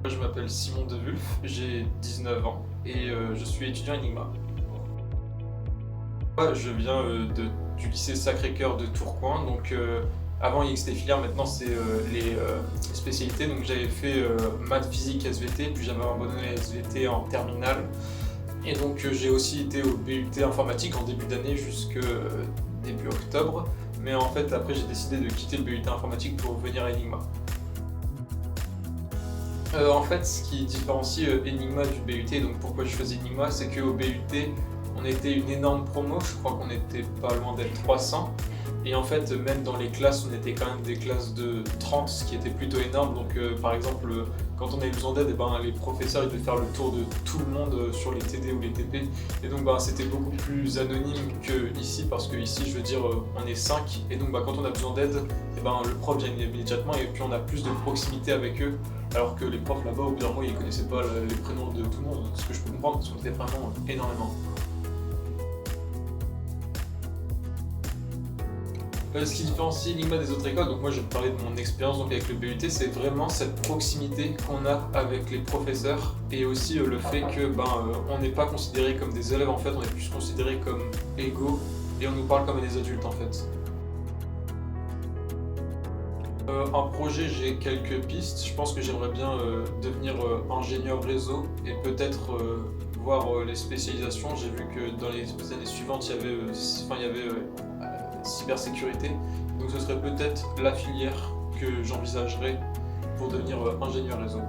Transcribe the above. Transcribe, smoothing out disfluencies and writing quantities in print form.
Je m'appelle Simon Devulf, j'ai 19 ans et je suis étudiant Enigma. Moi, je viens du lycée Sacré-Cœur de Tourcoing, donc avant il existait filière, maintenant c'est les spécialités. Donc j'avais fait maths, physique, SVT, puis j'avais abandonné SVT en terminale. Et donc j'ai aussi été au BUT informatique en début d'année jusque début octobre. Mais en fait après j'ai décidé de quitter le BUT informatique pour venir à Enigma. En fait, ce qui différencie Enigma du BUT, donc pourquoi je choisis Enigma, c'est qu'au BUT, on était une énorme promo, je crois qu'on était pas loin d'être 300. Et en fait, même dans les classes, on était quand même des classes de 30, ce qui était plutôt énorme. Donc par exemple, quand on avait besoin d'aide, les professeurs ils devaient faire le tour de tout le monde sur les TD ou les TP. Et donc c'était beaucoup plus anonyme que ici, parce que ici, je veux dire, on est 5. Et donc quand on a besoin d'aide, le prof vient immédiatement et puis on a plus de proximité avec eux. Alors que les profs là-bas, au bout d'un moment, ils connaissaient pas les prénoms de tout le monde, ce que je peux comprendre, parce qu'on était vraiment énormément. Ce qui différencie Enigma des autres écoles, donc moi je vais te parler de mon expérience donc avec le BUT, c'est vraiment cette proximité qu'on a avec les professeurs et aussi le fait que on n'est pas considéré comme des élèves en fait, on est plus considéré comme égaux et on nous parle comme des adultes en fait. En projet, j'ai quelques pistes. Je pense que j'aimerais bien devenir ingénieur réseau et peut-être voir les spécialisations. J'ai vu que dans les années suivantes, il y avait cybersécurité. Donc ce serait peut-être la filière que j'envisagerais pour devenir ingénieur réseau.